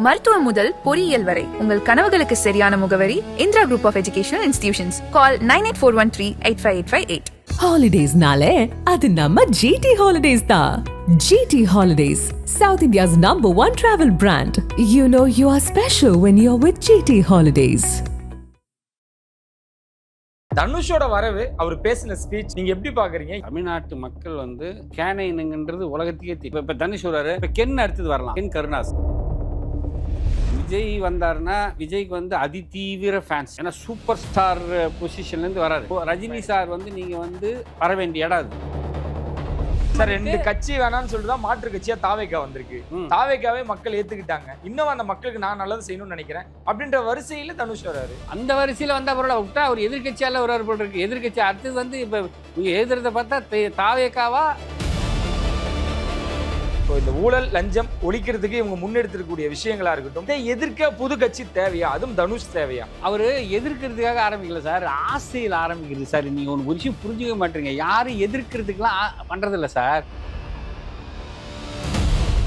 மருத்துவம் முதல் பொறியியல் வரை உங்கள் கனவுகளுக்கு சரியான முகவரி Indira group of educational institutions. Call 9841385858. Holidays-nale, adu namma GT Holidays da. GT Holidays, South India's #1 travel brand. You know you are special when you're with GT Holidays. தனுஷோட வரவு, அவர் பேசின ஸ்பீச் நீங்க எப்படி பாக்குறீங்க? தமிழ்நாட்டு மக்கள் வந்து கேனைனுங்கன்றது உலகத்துக்கே தெரியும். இப்ப தனுஷ் சொல்றாரு, இப்ப கென் அடுத்தது வரலாம், கென் கருணாஸ். விஜய் வந்தாருன்னா விஜய்க்கு வந்து அதி தீவிர ஃபேன்ஸ். ஏன்னா சூப்பர் ஸ்டார் பொசிஷன்ல இருந்து வராரு. ரஜினி சார் வந்து நீங்க வந்து வர வேண்டிய இடம் அது சார். 2 கட்சி வேணாம்னு சொல்லிட்டு தான் மாற்று கட்சியா தாவேக்கா வந்திருக்கு. தாவேக்காவே மக்கள் ஏத்துக்கிட்டாங்க. இன்னும் அந்த மக்களுக்கு நான் நல்லது செய்யணும்னு நினைக்கிறேன் அப்படின்ற வரிசையில தனுஷ் வராரு. அந்த வரிசையில வந்தா பொருளை விட்டா அவர் எதிர்கட்சியால வராரு போல இருக்கு. எதிர்கட்சி அடுத்தது வந்து இப்ப நீங்க எழுதுறத பார்த்தா தாவேக்காவா. இந்த ஊழல் லஞ்சம் ஒழிக்கிறதுக்கு இவங்க முன்னெடுத்திருக்கக்கூடிய விஷயங்களா இருக்கட்டும், இதை எதிர்க்க புது கட்சி தேவையா? அதுவும் தனுஷ் தேவையா? அவரு எதிர்க்கிறதுக்காக ஆரம்பிக்கல சார், ஆசையில் ஆரம்பிக்கிறது சார். நீங்க ஒரு விஷயம் புரிஞ்சுக்க மாட்டீங்க. யாரும் எதிர்க்கிறதுக்கெல்லாம் பண்றதில்ல சார்.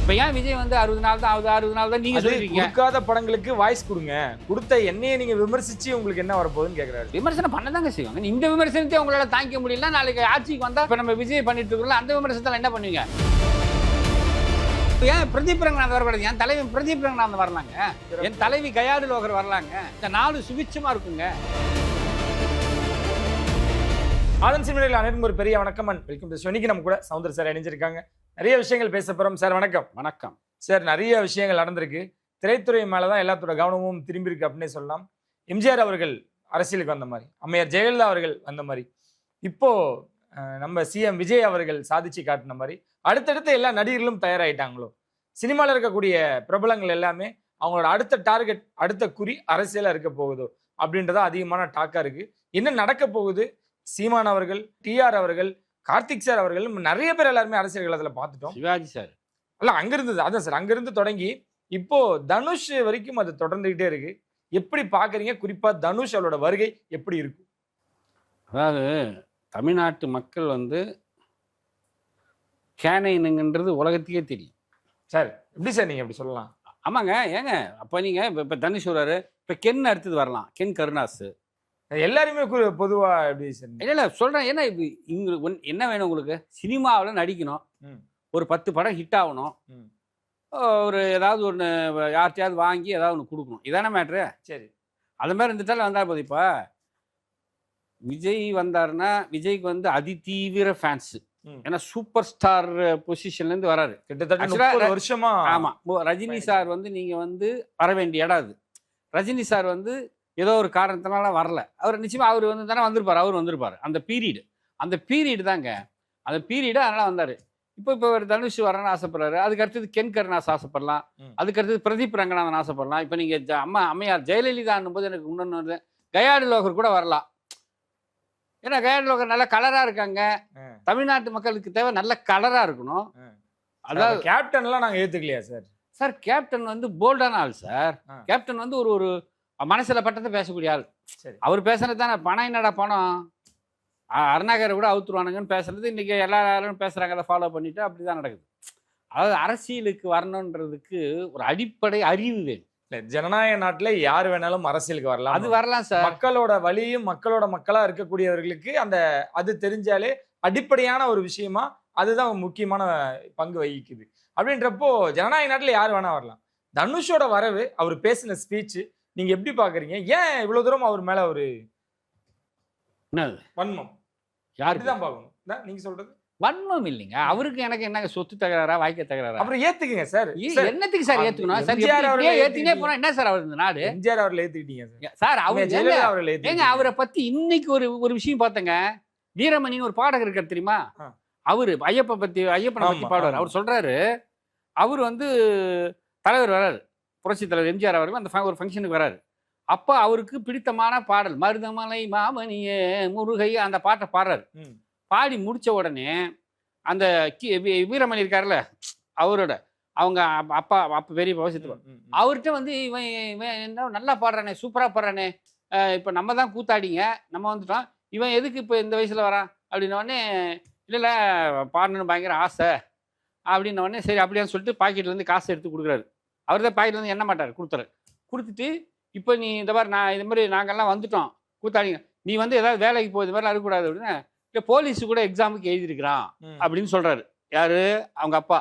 இப்ப ஏன் விஜய் வந்து 60 நாள் தான் ஆகுது, 60 நாள் தான் நீங்க சொல்றீங்க. கொடுக்காத படங்களுக்கு வாய்ஸ் கொடுங்க. கொடுத்த என்னைய நீங்க விமர்சிச்சு உங்களுக்கு என்ன வரப்போகுதுன்னு கேட்கறாரு. விமர்சனம் பண்ணதாங்க செய்வாங்க. இந்த விமர்சனத்தை உங்களால தாங்கிக்க முடியல. நாளைக்கு ஆட்சிக்கு வந்தா இப்ப நம்ம விஜய் பண்ணிட்டு இருக்கோம்ல, அந்த விமர்சனத்தால என்ன பண்ணுவீங்க? ஏன் பிரதீப் ரங்கநாதன் வரக்கூடாது? என் தலைவி பிரதீப் ரங்கநாதன் வரலாங்க, என் தலைவி கயாடு லோகர் வரலாங்க. இந்த நாடு சுபிட்சமா இருக்குங்க. ஆதன் சினிமாவில் அனைவருக்கும் ஒரு பெரிய வணக்கம் அண்ட் வெல்கம் டு ஷோ. இன்னைக்கு நம்ம கூட சௌந்தர் சார் இணைஞ்சிருக்காங்க. நிறைய விஷயங்கள் பேச போறோம். சார் வணக்கம். வணக்கம் சார். நிறைய விஷயங்கள் நடந்திருக்கு. திரைத்துறை மேலதான் எல்லாத்தோட கவனமும் திரும்பி இருக்கு அப்படின்னே சொல்லலாம். எம்ஜிஆர் அவர்கள் அரசியலுக்கு வந்த மாதிரி, அம்மையார் ஜெயலலிதா அவர்கள் வந்த மாதிரி, இப்போ நம்ம சிஎம் விஜய் அவர்கள் சாதிச்சு காட்டின மாதிரி அடுத்தடுத்து எல்லா நடிகர்களும் தயாராகிட்டாங்களோ. சினிமாவில் இருக்கக்கூடிய பிரபலங்கள் எல்லாமே அவங்களோட அடுத்த டார்கெட், அடுத்த குறி அரசியலாக இருக்க போகுதோ அப்படின்றதா அதிகமான டாக்கா இருக்கு. என்ன நடக்க போகுது? சீமான் அவர்கள், டிஆர் அவர்கள், கார்த்திக் சார் அவர்கள், நிறைய பேர் எல்லாருமே அரசியல் களத்தில் பார்த்துட்டோம். சிவாஜி சார் அல்ல அங்கிருந்து, அதான் சார், அங்கிருந்து தொடங்கி இப்போ தனுஷ் வரைக்கும் அது தொடர்ந்துகிட்டே இருக்கு. எப்படி பாக்குறீங்க? குறிப்பா தனுஷ் அவரோட வருகை எப்படி இருக்கும்? அதாவது தமிழ்நாட்டு மக்கள் வந்து கேனைனுங்கன்றது உலகத்துக்கே தெரியும் சார். எப்படி சார் நீங்க எப்படி சொல்லலாம்? ஆமாங்க. ஏங்க அப்ப நீங்க இப்ப தனுஷ் சொல்றாரு, இப்ப கென் அடுத்தது வரலாம், கென் கருணாஸ். எல்லாருமே பொதுவா எப்படி சார்? இல்ல சொல்றேன். ஏன்னா இங்க என்ன வேணும் உங்களுக்கு? சினிமாவில் நடிக்கணும், ஒரு 10 படம் ஹிட் ஆகணும், ஒரு ஏதாவது ஒன்று யார்ட்டையாவது வாங்கி ஏதாவது ஒன்று கொடுக்கணும். இதானே மேட்ரு. சரி, அது மாதிரி இருந்துட்டாலும் வந்தா போதும். இப்போ விஜய் வந்தாருன்னா விஜய்க்கு வந்து அதி தீவிர ஃபேன்ஸ். ஏன்னா சூப்பர் ஸ்டார் பொசிஷன்ல இருந்து வராரு. கிட்டத்தட்ட 30 வருஷமா. ஆமா. ரஜினி சார் வந்து நீங்க வந்து வர வேண்டிய இடம் அது. ரஜினி சார் வந்து ஏதோ ஒரு காரணத்தினால வரல. அவர் நிச்சயமா அவர் வந்து தானே வந்திருப்பாரு. அவர் வந்திருப்பாரு. அந்த பீரியட் தாங்க, அந்த பீரியடு. அதனால வந்தாரு. இப்போ ஒரு தனுஷ் வரணும்னு ஆசைப்படுறாரு. அதுக்கு அடுத்தது கென் கருணாஸ் ஆசைப்படலாம். அதுக்கு அடுத்தது பிரதீப் ரங்கநாதன் ஆசைப்படலாம். இப்போ நீங்க அம்மையார் ஜெயலலிதான்னும் போது எனக்கு இன்னொன்று கயாடு லோகர் கூட வரலாம். ஏன்னா கயாடு லோகர் நல்ல கலரா இருக்காங்க. தமிழ்நாட்டு மக்களுக்கு தேவை நல்ல கலரா இருக்கணும். அதாவது கேப்டன் எல்லாம் நாங்க ஏத்துக்கலையா சார்? சார் கேப்டன் வந்து போல்டான ஆள் சார். கேப்டன் வந்து ஒரு மனசுல பட்டத்தை பேசக்கூடிய ஆள். அவர் பேசுறது தானே. பணம் என்னடா பணம், அருணாகரை கூட அவுத்துருவானுங்கன்னு பேசுறது இன்னைக்கு எல்லாரும் பேசுறாங்க. அதை ஃபாலோ பண்ணிட்டு அப்படிதான் நடக்குது. அதாவது அரசியலுக்கு வரணுன்றதுக்கு ஒரு அடிப்படை அறிவு வேணும். ஜனநாயக நாட்டுல யார் வேணாலும் அரசியலுக்கு வரலாம். அது வரலாம் சார். மக்களோட வழியும் மக்களோட மக்களா இருக்கக்கூடியவர்களுக்கு அந்த அது தெரிஞ்சாலே அடிப்படையான ஒரு விஷயமா அதுதான் முக்கியமான பங்கு வகிக்குது. அப்படின்றப்போ ஜனநாயக நாட்டுல யார் வேணா வரலாம். தனுஷோட வரவு, அவர் பேசின ஸ்பீச் நீங்க எப்படி பாக்குறீங்க? ஏன் இவ்வளவு தூரம் அவர் மேல ஒரு வன்மம்? யாருதான் பார்க்கணும்? நீங்க சொல்றது வன்மம் இல்லைங்க. அவருக்கு எனக்கு என்னங்க சொத்து தகராறா, வாய்க்க தகராறா? அப்புறம் ஏத்துக்குங்க சார். என்னத்துக்கு சார் ஏத்துக்கணும்? சார் ஏத்தினே போனா என்ன சார் அவர் இந்த நாடு? எம்ஜிஆர் அவர்கள் ஏத்துக்கிட்டீங்க சார். அவரை பத்தி இன்னைக்கு ஒரு விஷயம் பார்த்தங்க. வீரமணின்னு ஒரு பாடகர் இருக்காரு தெரியுமா? அவரு ஐயப்பனை பத்தி பாடுவார். அவர் சொல்றாரு, அவர் வந்து தலைவர் வராரு, புரட்சி தலைவர் எம்ஜிஆர் அவர்கள் அந்த ஒரு ஃபங்க்ஷனுக்கு வராரு. அப்ப அவருக்கு பிடித்தமான பாடல் மருதமலை மாமணியே முருகை, அந்த பாட்டை பாடுறாரு. பாடி முடிச்ச உடனே அந்த வீரமணி இருக்காருல்ல, அவரோட அவங்க அப்பா பெரிய பவசத்து அவர்கிட்ட வந்து இவன் என்ன நல்லா பாடுறானே, சூப்பரா பாடுறானே, இப்ப நம்ம தான் கூத்தாடிங்க, நம்ம வந்துட்டோம், இவன் எதுக்கு இப்ப இந்த வயசுல வரான் அப்படின்ன உடனே, இல்லை பாடணும்னு பயங்கர ஆசை அப்படின்ன உடனே சரி அப்படியான்னு சொல்லிட்டு பாக்கெட்ல இருந்து காசு எடுத்து கொடுக்குறாரு. அவர் தான் பாக்கெட்ல இருந்து எண்ண மாட்டார், கொடுத்துட்டு இப்போ நீ இந்த மாதிரி நான் இது மாதிரி நாங்கள்லாம் வந்துட்டோம் கூத்தாடிங்க, நீ வந்து ஏதாவது வேலைக்கு போய் இது மாதிரிலாம் இருக்கக்கூடாது அப்படின்னு இல்லை போலீஸு கூட எக்ஸாமுக்கு எழுதியிருக்கிறான் அப்படின்னு சொல்கிறாரு. யார்? அவங்க அப்பா.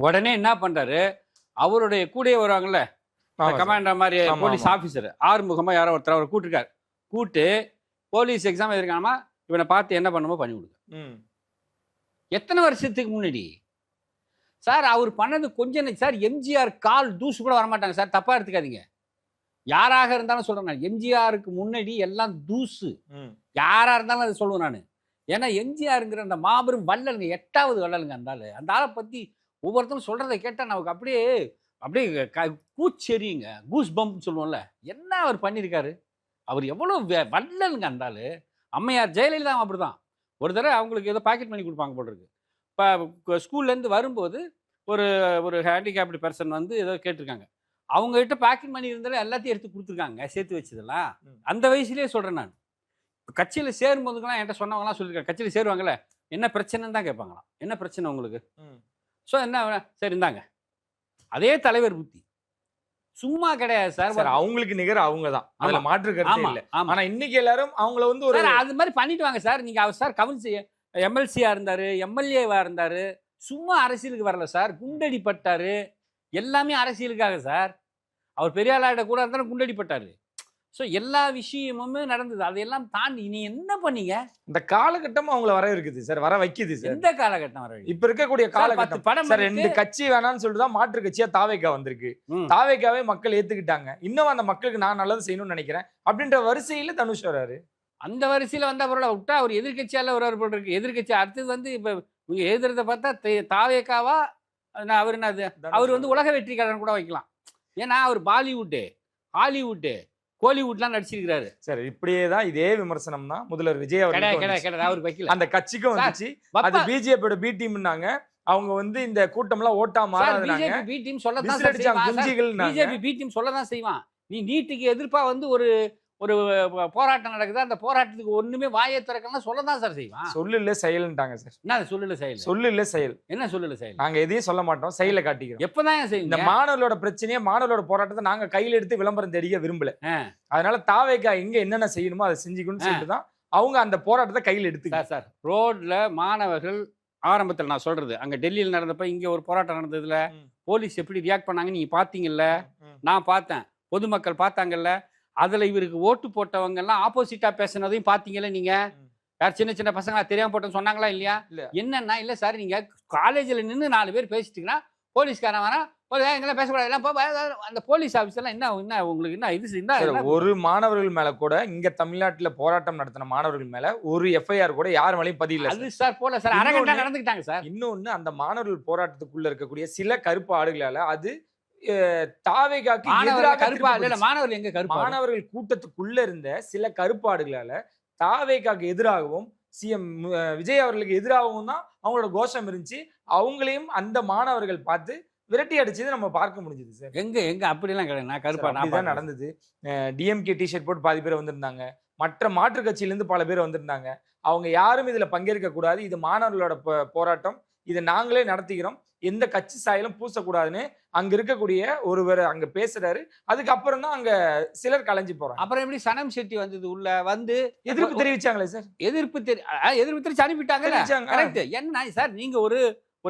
உடனே என்ன பண்ணுறாரு, அவருடைய கூடயே வருவாங்கல்ல கமாண்டர் மாதிரி போலீஸ் ஆஃபீஸர் ஆறுமுகமாக யாரோ ஒருத்தர் அவரை கூட்டிருக்காரு. கூப்பிட்டு போலீஸ் எக்ஸாம் எழுதிருக்காமா, இவனை பார்த்து என்ன பண்ணுமோ பண்ணி விடுங்க. எத்தனை வருஷத்துக்கு முன்னாடி சார் அவர் பண்ணது கொஞ்சம் சார். எம்ஜிஆர் கால் தூசு கூட வரமாட்டாங்க சார், தப்பா எடுத்துக்காதீங்க. யாராக இருந்தாலும் சொல்றேன் நான், எம்ஜிஆருக்கு முன்னாடி எல்லாம் தூசு. யாரா இருந்தாலும் அதை சொல்லுவேன் நான். ஏன்னா எம்ஜிஆருங்கிற அந்த மாபெரும் வள்ளலுங்க, 8வது வள்ளலுங்க. அந்த ஆளை பத்தி ஒவ்வொருத்தரும் சொல்றதை கேட்டால் நமக்கு அப்படியே கூச்செறியுங்க, கூஸ் பம்ப்னு சொல்லுவோம்ல. என்ன அவர் பண்ணியிருக்காரு, அவர் எவ்வளோ வள்ளலுங்க அந்த ஆளு. அம்மையார் ஜெயலலிதா அப்படிதான். ஒரு தடவை அவங்களுக்கு ஏதோ பாக்கெட் மணி கொடுப்பாங்க போல் இருக்கு. இப்போ ஸ்கூல்லேருந்து வரும்போது ஒரு ஹேண்டிகேப்டு பர்சன் வந்து ஏதோ கேட்டிருக்காங்க. அவங்ககிட்ட பாக்கெட் மணி இருந்தாலும் எல்லாத்தையும் எடுத்து கொடுத்துருக்காங்க, சேர்த்து வச்சதெல்லாம். அந்த வயசுலேயே சொல்கிறேன் நான். கட்சியில் சேரும்போதுக்கெல்லாம் என்கிட்ட சொன்னவங்களாம் சொல்லியிருக்காங்க, கட்சியில் சேருவாங்கல்ல என்ன பிரச்சனைன்னு தான் கேட்பாங்களாம். என்ன பிரச்சனை உங்களுக்கு? ஸோ என்ன சரி இருந்தாங்க. அதே தலைவர் புத்தி சும்மா கிடையாது சார். அவங்களுக்கு நிகர் அவங்க தான், அதில் மாற்று கருத்து இல்லை. ஆனா இன்னைக்கு எல்லாரும் அவங்கள வந்து ஒரு அது மாதிரி பண்ணிட்டு வாங்க சார். நீங்க அவர் சார் கவுன்சில் எம்எல்சியா இருந்தாரு, எம்எல்ஏவா இருந்தாரு, சும்மா அரசியலுக்கு வரல சார். குண்டடிப்பட்டாரு, எல்லாமே அரசியலுக்காக சார். அவர் பெரியாளாயிட கூட இருந்தாலும் குண்டடிப்பட்டாரு. ஸோ எல்லா விஷயமுமே நடந்தது. அதையெல்லாம் தாண்டி நீ என்ன பண்ணீங்க? இந்த காலகட்டம் அவங்கள வர இருக்குது சார், வர வைக்குது சார். எந்த காலகட்டம் வர? இப்ப இருக்கக்கூடிய காலகட்டம் படம் சார். 2 கட்சி வேணாம்னு சொல்லிட்டு தான் மாற்று கட்சியா தாவேகா வந்திருக்கு. தாவேகாவே மக்கள் ஏத்துக்கிட்டாங்க. இன்னும் அந்த மக்களுக்கு நான் நல்லது செய்யணும்னு நினைக்கிறேன் அப்படின்ற வரிசையில தனுஷ் வராரு. அந்த வரிசையில வந்த அவரோட விட்டா அவர் எதிர்கட்சியால வர்றாரு போல் இருக்கு. எதிர்கட்சி அடுத்தது வந்து இப்ப நீங்க எழுதுறத பார்த்தா தாவேகாவா அவர் என்னது, அவர் வந்து உலக வெற்றிக்காரன் கூட வைக்கலாம். ஏன்னா அவர் பாலிவுட்டு, ஹாலிவுட்டு, கோலிவுட்லாம் நடிச்சிருக்காரு சார். இப்படியே தான் இதே விமர்சனம் தான் முதல்வர் விஜய் அவருக்கு வைக்கல. அந்த கட்சிக்கும் வந்துச்சு. அது பிஜேபியோட பி டீம்னாங்க. அவங்க வந்து இந்த கூட்டம்லாம் ஓட்டா மாறாதனாங்க. பி டீம் சொல்லதான் பிஜேபி பி டீம் சொல்லதான் செய்வான். நீ நீட்டுக்கு எதிர்ப்பா வந்து ஒரு போராட்டம் நடக்குது, அந்த போராட்டத்துக்கு ஒண்ணுமே வாயை திறக்கலாம் சொல்லதான் சார் செய்வான். சொல்லு இல்ல செயல்ன்றாங்க சார். என்ன சொல்லு இல்ல செயல்? சொல்லு இல்ல செயல். என்ன சொல்லு இல்ல செயல்? நாங்க எதையும் சொல்ல மாட்டோம், செயலை காட்டிக்கிறோம். எப்பதான் செய்யும்? இந்த மாணவர்களோட பிரச்சனையை, மாணவர்களோட போராட்டத்தை நாங்க கையில எடுத்து விளம்பரம் தெரிய விரும்பல. அதனால தாவேகா எங்க என்னென்ன செய்யணுமோ அதை செஞ்சுக்கணும்னு சொல்லிட்டு தான் அவங்க அந்த போராட்டத்தை கையில் எடுத்து சார். ரோட்ல மாணவர்கள் ஆரம்பத்தில் நான் சொல்றது, அங்க டெல்லியில் நடந்தப்ப இங்க ஒரு போராட்டம் நடந்ததுல போலீஸ் எப்படி ரியாக்ட் பண்ணாங்க நீங்க பாத்தீங்கல்ல? நான் பார்த்தேன், பொதுமக்கள் பார்த்தாங்கல்ல. அதுல இவருக்கு ஓட்டு போட்டவங்க எல்லாம் ஆப்போசிட்டா பேசினதையும் பாத்தீங்கல்ல நீங்க? யார் சின்ன சின்ன பசங்க தெரியாம போட்டோன்னு சொன்னாங்களா இல்லையா? என்னன்னா இல்ல சார், நீங்க காலேஜ்ல நின்று 4 பேர் பேசிட்டீங்கன்னா போலீஸ்காரன் வரா, எங்கெல்லாம் பேசக்கூடாது. அந்த போலீஸ் ஆஃபீஸர்லாம் என்ன உங்களுக்கு என்ன இது? ஒரு மாணவர்கள் மேல கூட இங்க தமிழ்நாட்டுல போராட்டம் நடத்தின மாணவர்கள் மேல ஒரு எஃப்ஐஆர் கூட யார் மேலேயும் பதியல. அது சார் போல சார் அரகண்டா நடந்துக்கிட்டாங்க சார். இன்னொன்னு, அந்த மாணவர்கள் போராட்டத்துக்குள்ள இருக்கக்கூடிய சில கருப்பு ஆடுகளால அது தாவேகாக்கு எதிராக மாணவர்கள் கூட்டத்துக்குள்ள இருந்த சில கருப்பாடுகளால தாவேகாக்கு எதிராகவும் சிஎம் விஜய் அவர்களுக்கு எதிராகவும் தான் அவங்களோட கோஷம் இருந்துச்சு. அவங்களையும் அந்த மாணவர்கள் பார்த்து விரட்டி அடிச்சது நம்ம பார்க்க முடிஞ்சது சார். எங்க அப்படிலாம் கிடையாது. கருப்பா நடந்தது. டிஎம்கே டிஷர்ட் போட்டு பாதி பேர் வந்திருந்தாங்க, மற்ற மாற்று கட்சியிலிருந்து பல பேர் வந்திருந்தாங்க. அவங்க யாரும் இதுல பங்கேற்க கூடாது, இது மாணவர்களோட போராட்டம், இதை நாங்களே நடத்திக்கிறோம், எந்த கட்சி சாயலும் பூசக்கூடாதுன்னு அங்க இருக்கக்கூடிய ஒருவர் அங்க பேசுறாரு. அதுக்கப்புறம் தான் அங்க சிலர் கலைஞ்சு போறாங்க. அப்புறம் எப்படி சனம் செட்டி வந்தது உள்ள வந்து எதிர்ப்பு தெரிவிச்சாங்களே சார்? எதிர்ப்பு தெரிவிச்சு அனுப்பிட்டாங்க. என்ன சார், நீங்க ஒரு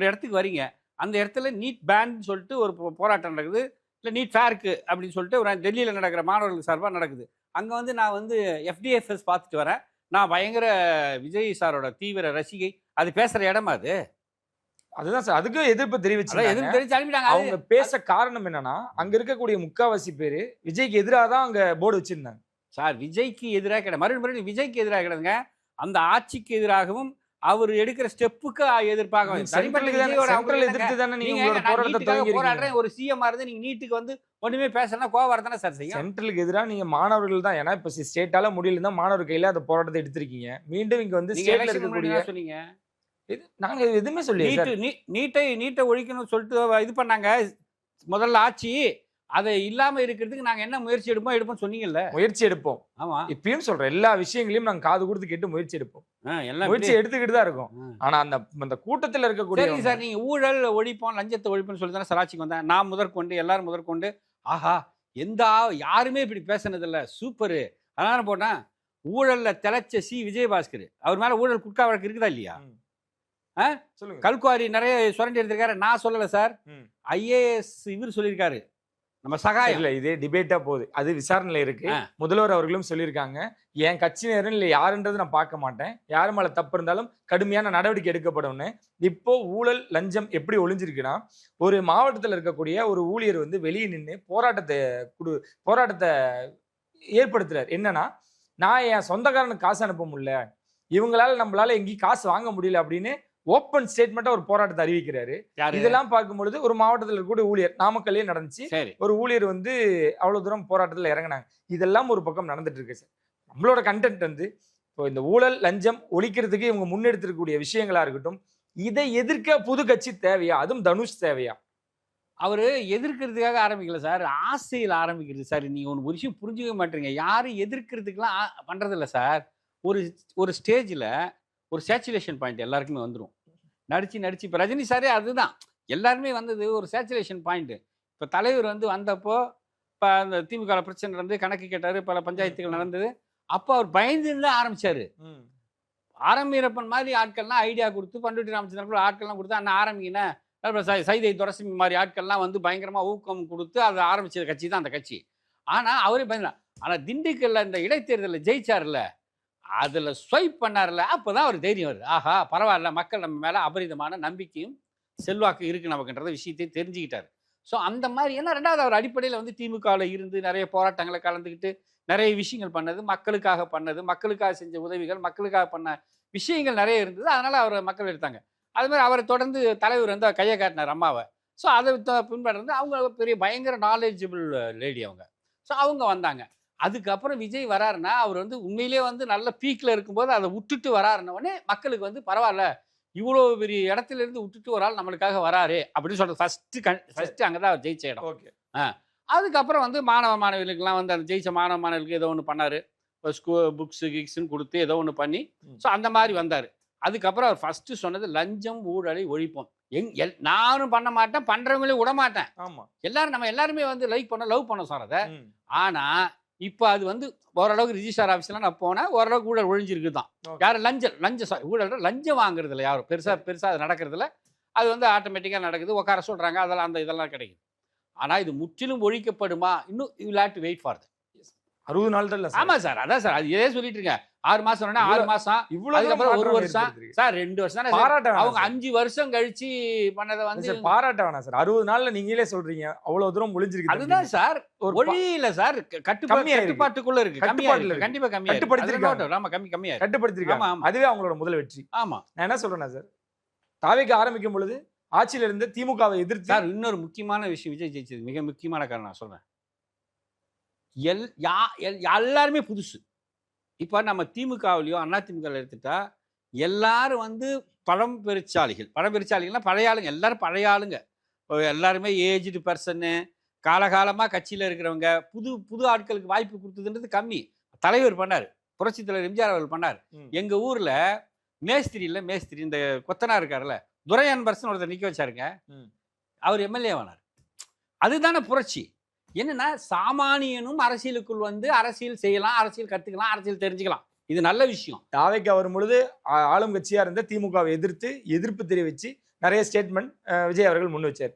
இடத்துக்கு வரீங்க, அந்த இடத்துல நீட் பேன் சொல்லிட்டு ஒரு போராட்டம் நடக்குது, இல்லை நீட் ஃபேருக்கு அப்படின்னு சொல்லிட்டு ஒரு டெல்லியில் நடக்கிற மாணவர்களுக்கு சார்பாக நடக்குது. அங்கே வந்து நான் வந்து FDFS பார்த்துட்டு வரேன். நான் பயங்கர விஜய் சாரோட தீவிர ரசிகை. அது பேசுகிற இடமா அது? அதுதான் சார், அதுக்கும் எதிர்ப்பு தெரிவிச்சு அனுப்பிட்டாங்க. அவங்க பேச காரணம் என்னன்னா, அங்க இருக்கக்கூடிய முக்காவாசி பேரு விஜய்க்கு எதிராக தான் அங்க போர்டு வச்சிருந்தாங்க சார். விஜய்க்கு எதிராக கிடையாது, மறுபடியும் விஜய்க்கு எதிராக கிடையாதுங்க, அந்த ஆட்சிக்கு எதிராகவும் அவர் எடுக்கிற ஸ்டெப்புக்கு எதிர்ப்பாக ஒரு சிஎம் இருந்து நீங்க நீட்டுக்கு வந்து ஒண்ணுமே பேசலாம் கோவம் வரதானே சார் செய்யும். சென்ட்ரலுக்கு எதிராக நீங்க மாணவர்கள் தான், ஏன்னா இப்ப ஸ்டேட்டால முடியல தான் மாணவர் கையில அந்த போராட்டத்தை எடுத்திருக்கீங்க. மீண்டும் இங்க வந்து ஸ்டேட்ல இருக்கக்கூடிய சொன்னீங்க நாங்க எதுவுமே சொல்லி நீட்டை ஒழிக்கணும்னு சொல்லிட்டு இது பண்ணாங்க முதல்ல ஆட்சி. அதை இல்லாம இருக்கிறதுக்கு நாங்க என்ன முயற்சி எடுப்போம் சொன்னீங்கல்ல. முயற்சி எடுப்போம். ஆமா. இப்பயும் சொல்றேன், எல்லா விஷயங்களையும் நாங்க காது கொடுத்து கேட்டு முயற்சி எடுப்போம். எல்லாம் முயற்சி எடுத்துக்கிட்டு தான் இருக்கோம். ஆனா அந்த கூட்டத்துல இருக்கக்கூடிய சரி சார், நீங்க ஊழல் ஒழிப்போம், லஞ்சத்தை ஒழிப்போம்னு சொல்லி தானே சராட்சிக்கு வந்தேன். நான் முதற்கொண்டு எல்லாரும் முதற்கொண்டு ஆஹா யாருமே இப்படி பேசுனதில்ல, சூப்பரு. அதனால போட்டேன் ஊழல்ல திளைச்ச விஜயபாஸ்கர். அவர் மேல ஊழல் குட்கா வழக்கு இருக்குதா இல்லையா? சொல்லுங்க. கல்குவாரி நிறைய சுரண்டி எடுத்திருக்காரு. நான் சொல்லல சார், ஐஏஎஸ் இவர் சொல்லியிருக்காரு, நம்ம சகாயம். இல்ல இதே டிபேட்டா போகுது, அது விசாரணையில இருக்கு. முதல்வர் அவர்களும் சொல்லியிருக்காங்க, என் கட்சியினரும் இல்ல யாருன்றது நான் பார்க்க மாட்டேன், யாரு மேல தப்பு இருந்தாலும் கடுமையான நடவடிக்கை எடுக்கப்படும்னு. இப்போ ஊழல் லஞ்சம் எப்படி ஒளிஞ்சிருக்குன்னா, ஒரு மாவட்டத்தில் இருக்கக்கூடிய ஒரு ஊழியர் வந்து வெளியே நின்று போராட்டத்தை ஏற்படுத்துறாரு. என்னன்னா, நான் என் சொந்தக்காரனுக்கு காசு அனுப்ப முடியல, நம்மளால எங்கேயும் காசு வாங்க முடியல அப்படின்னு ஓப்பன் ஸ்டேட்மெண்டா ஒரு போராட்டத்தை அறிவிக்கிறாரு. இதெல்லாம் பார்க்கும்பொழுது ஒரு மாவட்டத்தில் இருக்கக்கூடிய ஊழியர், நாமக்கல்லே நடந்துச்சு, ஒரு ஊழியர் வந்து அவ்வளவு தூரம் போராட்டத்தில் இறங்கினாங்க. இதெல்லாம் ஒரு பக்கம் நடந்துட்டு இருக்கு சார். நம்மளோட கண்டென்ட் வந்து இப்போ இந்த ஊழல் லஞ்சம் ஒழிக்கிறதுக்கு இவங்க முன்னெடுத்திருக்கக்கூடிய விஷயங்களா இருக்கட்டும், இதை எதிர்க்க புது கட்சி தேவையா? அதுவும் தனுஷ் தேவையா? அவரு எதிர்க்கிறதுக்காக ஆரம்பிக்கல சார், ஆசையில் ஆரம்பிக்கிறது சார். நீங்க ஒரு விஷயம் புரிஞ்சுக்க மாட்டீங்க. யாரும் எதிர்க்கிறதுக்கெல்லாம் பண்றது இல்லை சார். ஒரு ஸ்டேஜில் ஒரு சேச்சுரேஷன் பாயிண்ட் எல்லாருக்குமே வந்துடும். நடிச்சு இப்போ ரஜினி சாரே அதுதான், எல்லாருமே வந்தது ஒரு சேச்சுரேஷன் பாயிண்ட். இப்போ தலைவர் வந்து வந்தப்போ இப்போ அந்த திமுக பிரச்சனை நடந்து கணக்கு கேட்டார், பல பஞ்சாயத்துகள் நடந்தது. அப்போ அவர் பயந்துன்னு ஆரம்பிச்சாரு. ஆரம்பீரப்பன் மாதிரி ஆட்கள்லாம் ஐடியா கொடுத்து, பண்ருட்டி ராமச்சந்திரன் கூட ஆட்கள்லாம் கொடுத்து அண்ணா ஆரம்பிக்கின சைதை துரசிமி மாதிரி ஆட்கள்லாம் வந்து பயங்கரமா ஊக்கம் கொடுத்து அதை ஆரம்பிச்ச கட்சி தான் அந்த கட்சி. ஆனால் அவரே பயந்தா. ஆனால் திண்டுக்கல்ல இந்த இடைத்தேர்தலில் ஜெயிச்சார்ல, அதில் ஸ்வைப் பண்ணார்ல, அப்போ தான் அவர் தைரியம் வருது. ஆஹா பரவாயில்ல, மக்கள் நம்ம மேலே அபரிதமான நம்பிக்கையும் செல்வாக்கு இருக்குது நமக்குன்றத விஷயத்தையும் தெரிஞ்சுக்கிட்டார். ஸோ அந்த மாதிரி ஏன்னா ரெண்டாவது அவர் அடிப்படையில் வந்து திமுகவில் இருந்து நிறைய போராட்டங்களை கலந்துக்கிட்டு நிறைய விஷயங்கள் பண்ணது, மக்களுக்காக செஞ்ச உதவிகள், மக்களுக்காக பண்ண விஷயங்கள் நிறைய இருந்தது. அதனால் அவரை மக்கள் எடுத்தாங்க. அது மாதிரி அவரை தொடர்ந்து தலைவர் வந்து கையை காட்டினார் அம்மாவை. ஸோ அதை பின்பற்றது அவங்க பெரிய பயங்கர நாலேஜபிள் லேடி அவங்க. ஸோ அவங்க வந்தாங்க. அதுக்கப்புறம் விஜய் வராருன்னா அவர் வந்து உண்மையிலே வந்து நல்ல பீக்கில் இருக்கும்போது அதை விட்டுட்டு வராருன்னொடனே மக்களுக்கு வந்து பரவாயில்ல, இவ்வளோ பெரிய இடத்துல இருந்து விட்டுட்டு ஒரு ஆள் நம்மளுக்காக வராரு அப்படின்னு சொல்றது ஃபர்ஸ்ட் அங்கே தான் அவர் ஜெயிச்ச இடம். ஓகே. அதுக்கப்புறம் வந்து மாணவர்களுக்கெல்லாம் வந்து அந்த ஜெயிச்ச மாணவர்களுக்கு ஏதோ ஒன்று பண்ணார், புக்ஸு கிக்ஸுன்னு கொடுத்து ஏதோ ஒன்று பண்ணி. ஸோ அந்த மாதிரி வந்தார். அதுக்கப்புறம் அவர் ஃபர்ஸ்ட் சொன்னது லஞ்சம் ஊழலை ஒழிப்போம். நானும் பண்ண மாட்டேன், பண்றவங்களே விட மாட்டேன். ஆமா, நம்ம எல்லாருமே வந்து லவ் பண்ண சொன்னதை. ஆனா இப்போ அது வந்து ஓரளவுக்கு ரிஜிஸ்டர் ஆஃபீஸ்லாம் நான் போனேன், ஓரளவுக்கு ஊழல் ஒழிஞ்சிருக்கு தான். யாரும் ஊழல் லஞ்சம் வாங்குறதுல யாரும் பெருசா அது நடக்கிறதுல, அது வந்து ஆட்டோமேட்டிக்காக நடக்குது, உட்கார சொல்றாங்க, அதெல்லாம் இதெல்லாம் கிடைக்குது. ஆனால் இது முற்றிலும் ஒழிக்கப்படுமா, இன்னும் you will have to wait for that. 60 நாள் தான். ஆமா சார், அதான் சார், அது இதே சொல்லிட்டு இருக்கேன். 6 மாசம் 6 மாசம், அதுக்கப்புறம் 1 வருஷம் சார், 2 வருஷம் தானே. அவங்க 5 வருஷம் கழிச்சு பண்ணதை வந்து பாராட்ட வேணாம் சார். 60 நாள்ல நீங்களே சொல்றீங்க அவ்வளவு தூரம் ஒளிஞ்சிருக்கு. அதுதான் சார், ஒளியில சார் கட்டுப்பாட்டுக்குள்ள இருக்கு. கண்டிப்பா கம்மியா கட்டுப்படுத்திருக்காங்க. அதுவே அவங்களோட முதல் வெற்றி. ஆமா, நான் என்ன சொல்றேன்னா சார், தாவேக்கு ஆரம்பிக்கும் பொழுது ஆட்சியில இருந்து திமுகவை எதிர்த்து சார் இன்னொரு முக்கியமான விஷயம், விஜய் ஜெயிச்சது மிக முக்கியமான காரணம் நான் சொல்றேன். எல்லாருமே புதுசு. இப்போ நம்ம திமுகவிலையோ அதிமுகவில் எடுத்துட்டா எல்லாரும் வந்து பழம்பெருச்சாளிகள்னா பழைய ஆளுங்க, எல்லாரும் பழைய ஆளுங்க. எல்லாருமே ஏஜ்டு பர்சனு, காலகாலமாக கட்சியில் இருக்கிறவங்க. புது ஆட்களுக்கு வாய்ப்பு கொடுத்ததுன்றது கம்மி. தலைவர் பண்ணார், புரட்சி தலைவர் எம்ஜிஆர் அவர்கள் பண்ணார். எங்கள் ஊரில் மேஸ்திரி இந்த கொத்தனார் இருக்காருல்ல, துரையன்பரசன் ஒருத்தர் நிற்க வச்சாருங்க, அவர் எம்எல்ஏ ஆனார். அதுதானே புரட்சி. என்னன்னா சாமானியனும் அரசியலுக்குள் வந்து அரசியல் செய்யலாம், அரசியல் கத்துக்கலாம், அரசியல் தெரிஞ்சுக்கலாம். இது நல்ல விஷயம். தாவேக்கு வரும் பொழுது ஆளும் கட்சியா இருந்த திமுகவை எதிர்ப்பு தெரிவிச்சு நிறைய ஸ்டேட்மெண்ட் விஜய் அவர்கள் முன் வச்சார்.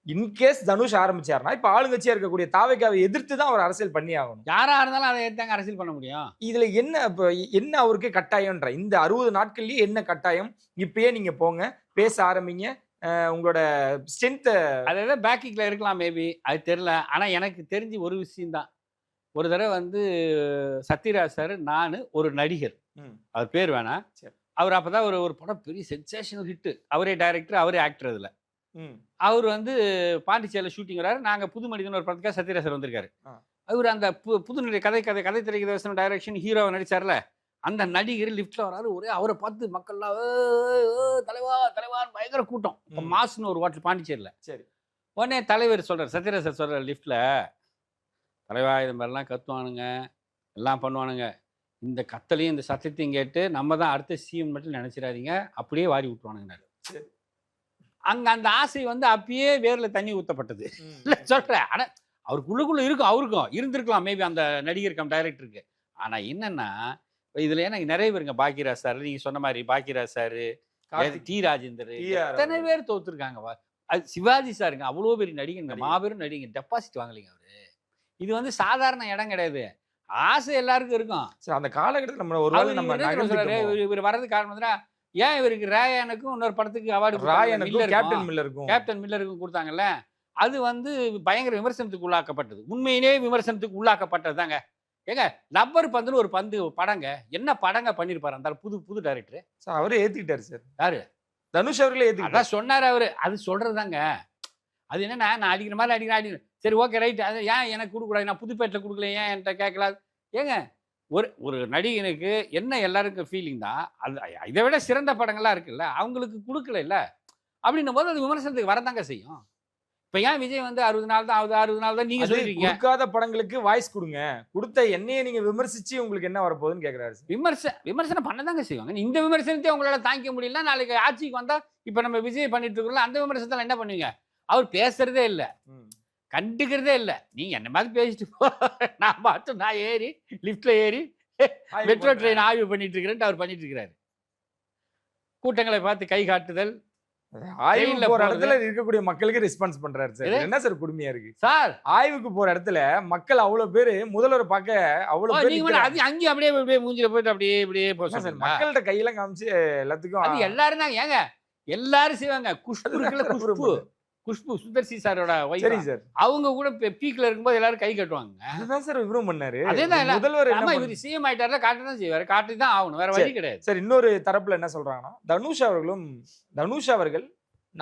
இன்கேஸ் தனுஷ் ஆரம்பிச்சாருன்னா இப்ப ஆளுங்கட்சியா இருக்கக்கூடிய தாவேக்காவை எதிர்த்து தான் அவர் அரசியல் பண்ணி ஆகணும். யாரா இருந்தாலும் அதை எடுத்தாங்க அரசியல் பண்ண முடியும். இதுல என்ன அவருக்கு கட்டாயம்ன்ற இந்த 60 நாட்கள்லயே என்ன கட்டாயம்? இப்பயே நீங்க போங்க, பேச ஆரம்பிங்க, உங்களோட ஸ்ட்ரென்த் அதாவது பேக்கிங்ல இருக்கலாம், மேபி அது தெரியல. ஆனா எனக்கு தெரிஞ்சு ஒரு விஷயம்தான். ஒரு தடவை வந்து சத்யராஜ் சார், நான் ஒரு நடிகர், அவர் பேர் வேணாம், அவர் அப்பதான் ஒரு படம் பெரிய சென்சேஷனல் ஹிட், அவரே டைரக்டர் அவரே ஆக்டர். அதுல அவர் வந்து பாண்டிச்சேரியில் ஷூட்டிங் வராரு. நாங்க புது மனிதன் ஒரு படத்துக்காக சத்யராஜ் சார் வந்திருக்காரு. அவர் அந்த புது கதை திரைக்கதை டைரக்ஷன் ஹீரோவை நடிச்சார்ல, அந்த நடிகர் லிஃப்ட்ல வராரு, ஒரே அவரை பார்த்து மக்கள்லாம் தலைவான்னு பயங்கர கூட்டம். இப்போ மாசுன்னு ஒரு ஹோட்டல் பாண்டிச்சேரியில். சரி, உடனே தலைவர் சொல்றார், சத்யராஜ் சார் சொல்றார் லிஃப்ட்ல, தலைவா இது மாதிரிலாம் கத்துவானுங்க, எல்லாம் பண்ணுவானுங்க, இந்த கத்தலையும் இந்த சத்தத்தையும் கேட்டு நம்ம தான் அடுத்த சிஎம் மட்டும் நினைச்சிடாதீங்க, அப்படியே வாரி விட்டுருவானுங்கன்னாரு. அங்க அந்த ஆசை வந்து அப்பயே வேர்ல தண்ணி ஊத்தப்பட்டது. இல்ல சொல்றேன், ஆனா அவருக்குள்ளுக்குள்ள இருக்கும், அவருக்கும் இருந்திருக்கலாம் மேபி அந்த நடிகர் கம் டைரக்டருக்கு. ஆனா என்னன்னா இதுல ஏன்னா நிறைய பேருங்க, பாக்கியராஜ் சார் நீங்க சொன்ன மாதிரி, பாக்கியராஜ் சாரு, டி ராஜேந்தர், எத்தனை பேர் தோத்துருக்காங்க. அது சிவாஜி சாருங்க, அவ்வளோ பெரிய நடிகங்க, மாபெரும் நடிகங்க, டெபாசிட் வாங்கலைங்க அவரு. இது வந்து சாதாரண இடம் கிடையாது, ஆசை எல்லாருக்கும் இருக்கும். அந்த காலகட்டத்தில் நம்ம ஒரு வேளை நம்ம இவர் வர்றது காரணம் வந்து ஏன் இவருக்கு ராயனுக்கும் இன்னொரு படத்துக்கு அவார்டு, கேப்டன் மில்லருக்கும் கொடுத்தாங்கல்ல, அது வந்து பயங்கர விமர்சனத்துக்கு உள்ளாக்கப்பட்டது. உண்மையிலே விமர்சனத்துக்கு உள்ளாக்கப்பட்டது தாங்க. ஏங்க லப்பர் பந்துன்னு ஒரு பந்து படங்க, என்ன படங்க பண்ணிருப்பாரு அந்த புது புது டைரக்டர். அவரே ஏத்துக்கிட்டாரு சார். யாரு? தனுஷ் அவர்களே ஏத்துக்கிட்டாரு. அதான் சொன்னாரு அவரு. அது சொல்றதுதாங்க. அது என்னன்னா, நான் அடிக்கிற மாதிரி அடிக்கிறேன், சரி ஓகே ரைட், அது ஏன் எனக்கு கொடுக்கூடாது, நான் புதுப்பேட்டில் கொடுக்கல, ஏன் என்கிட்ட கேட்கல? ஏங்க ஒரு ஒரு நடிகனுக்கு என்ன எல்லாருக்கும் ஃபீலிங் தான், அது இதை விட சிறந்த படங்கள்லாம் இருக்குல்ல, அவங்களுக்கு கொடுக்கல இல்லை அப்படின்னும் போது அது விமர்சனத்துக்கு வரதாங்க செய்யும். இப்ப ஏன் விஜய் வந்து 60 நாள் தான் ஆகுது, 60 நாள் தான் நீங்க சொல்லிருக்கீங்க. கொடுக்காத படங்களுக்கு வாய்ஸ் கொடுங்க, கொடுத்த என்னையே நீங்க விமர்சிச்சு உங்களுக்கு என்ன வரப்போகுதுன்னு கேட்கிறாரு. விமர்சனம் பண்ணதாங்க செய்வாங்க. இந்த விமர்சனத்தை உங்களால தாங்கிக்க முடியல, நாளைக்கு ஆட்சிக்கு வந்தா இப்ப நம்ம விஜய் பண்ணிட்டு இருக்கோம்ல, அந்த விமர்சனத்தால என்ன பண்ணுவீங்க? அவர் பேசுறதே இல்லை, கண்டுக்கிறதே இல்லை. நீங்க என்ன மாதிரி பேசிட்டு போ, நான் பார்த்து நான் ஏறி லிப்ட்ல ஏறி மெட்ரோ ட்ரெயின் ஆய்வு பண்ணிட்டு இருக்கிறேன் அவர் பண்ணிட்டு இருக்கிறாரு. கூட்டங்களை பார்த்து கை காட்டுதல், ஆய்வுக்கு போற இடத்துல இருக்கக்கூடிய மக்களுக்கு ரெஸ்பான்ஸ் பண்றாரு சார். என்ன சார் கொடுமையா இருக்கு சார்? ஆய்வுக்கு போற இடத்துல மக்கள் அவ்வளவு பேரு முதல்வர் பார்க்க அவ்வளவு பேர், அது அங்கேயும் அப்படியே மூஞ்சில போயிட்டு அப்படியே இப்படியே மக்கள்கிட்ட கையெல்லாம் காமிச்சு எல்லாத்துக்கும். அது எல்லாரும் தான் ஏங்க, எல்லாரும் செய்வாங்க. குஷ்பு சுந்தர்சி சாரோட சரி சார், அவங்க கூட பீக்ல இருக்கும்போது எல்லாரும் கை கட்டுவாங்க. அதுதான் சார் இவரும் பண்ணாரு. அதேதான் முதல்வர் இவர் சிஎம் ஆயிட்டாருல, காட்டு தான் செய்வாரு, காட்டு தான் ஆகணும், வேற வழி கிடையாது. சார் இன்னொரு தரப்புல என்ன சொல்றாங்கன்னா, தனுஷ் அவர்கள்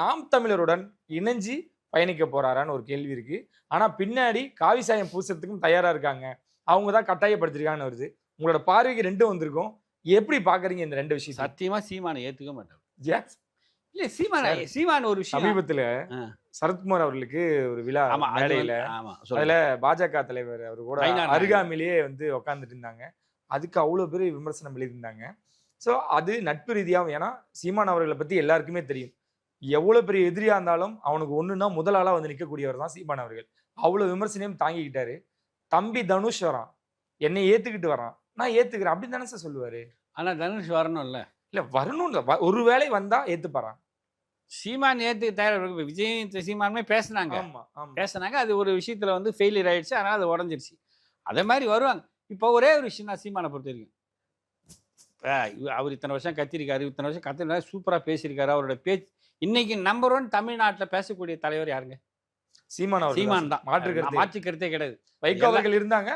நாம் தமிழருடன் இணைஞ்சு பயணிக்க போறாரான்னு ஒரு கேள்வி இருக்கு. ஆனா பின்னாடி காவி சாயம் பூசத்துக்கும் தயாரா இருக்காங்க, அவங்க தான் கட்டாயப்படுத்திருக்காங்கன்னு வருது. உங்களோட பார்வைக்கு ரெண்டும் வந்திருக்கும், எப்படி பாக்குறீங்க இந்த ரெண்டு விஷயம்? சத்தியமா சீமானை ஏத்துக்க மாட்டாங்க. இல்ல சீமான் ஒரு விஷயம், சமீபத்துல சரத்குமார் அவர்களுக்கு ஒரு விழா மேடையில, அதுல பாஜக தலைவர் அவர் கூட அருகாமையிலேயே வந்து உட்காந்துட்டு இருந்தாங்க. அதுக்கு அவ்வளவு பேர் விமர்சனம் எழுதியிருந்தாங்க. ஸோ அது நட்பு ரீதியாகவும், ஏன்னா சீமான் அவர்களை பத்தி எல்லாருக்குமே தெரியும், எவ்வளவு பெரிய எதிரியா இருந்தாலும் அவனுக்கு ஒண்ணுன்னா முதல் ஆளா வந்து நிற்கக்கூடியவர் தான் சீமான் அவர்கள். அவ்வளவு விமர்சனையும் தாங்கிக்கிட்டாரு. தம்பி தனுஷ் வரான், என்னை ஏத்துக்கிட்டு வரான், நான் ஏத்துக்கிறேன் அப்படின்னு தானே சார் சொல்லுவாரு. ஆனா தனுஷ் வரணும் இல்ல வரணும், ஒரு வேளை வந்தா ஏத்துப்பாரான். சீமான் ஏத்து தயார். விஜய் சீமானுமே பேசினாங்க, அது ஒரு விஷயத்துல வந்து ஃபெயிலியர் ஆயிடுச்சு, அதனால அது உடஞ்சிருச்சு. அதே மாதிரி வருவாங்க. இப்போ ஒரே ஒரு விஷயம் தான் சீமானை பொறுத்த வரைக்கும், அவர் இத்தனை வருஷம் கத்திருக்காரு, இத்தனை வருஷம் கத்திருக்காரு, சூப்பரா பேசியிருக்காரு. அவரோட பேச்சு இன்னைக்கு நம்பர் 1 தமிழ்நாட்டில் பேசக்கூடிய தலைவர் யாருங்க? சீமான் தான், மாற்று கருத்தே கிடையாது. வைகோ அவர்கள் இருந்தாங்க,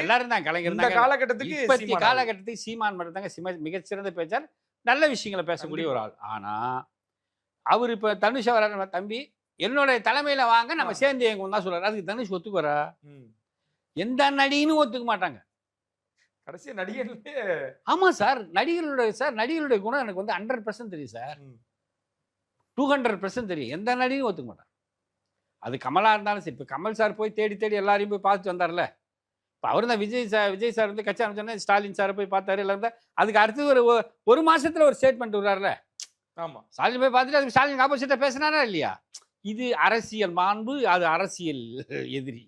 எல்லாரும் தான், கலைஞர் காலகட்டத்துக்கு சீமான் மட்டும் தாங்க மிகச்சிறந்த பேச்சார், நல்ல விஷயங்களை பேசக்கூடிய ஒரு ஆள். ஆனா அவர் இப்ப தனுஷ் வர, தம்பி என்னோட தலைமையில வாங்க நம்ம சேர்ந்து எங்க தான் சொல்றாரு. அதுக்கு தனுஷ் ஒத்துக்குறா? எந்த நடிகனும் ஒத்துக்க மாட்டாங்க. கடைசியா நடிகர். ஆமா சார், நடிகர்களுடைய குணம் எனக்கு வந்து 100% தெரியும் சார், 200% தெரியும். எந்த நடிகனும் ஒத்துக்க மாட்டாங்க. அது கமலா இருந்தாலும் சரி. இப்போ கமல் சார் போய் தேடி எல்லாரையும் போய் பார்த்துட்டு வந்தார்ல, இப்போ அவர் தான் விஜய் சார் வந்து கட்சி ஆரம்பிச்சோன்னா ஸ்டாலின் சாரை போய் பார்த்தாரு, எல்லாம். அதுக்கு அடுத்து ஒரு மாசத்துல ஒரு ஸ்டேட்மெண்ட் விடுறாருல. ஆமா, ஸ்டாலின் போய் பார்த்துட்டு அதுக்கு ஸ்டாலின் ஆப்போசிட்டா பேசினாரா இல்லையா? இது அரசியல் மாண்பு, அது அரசியல் எதிரி.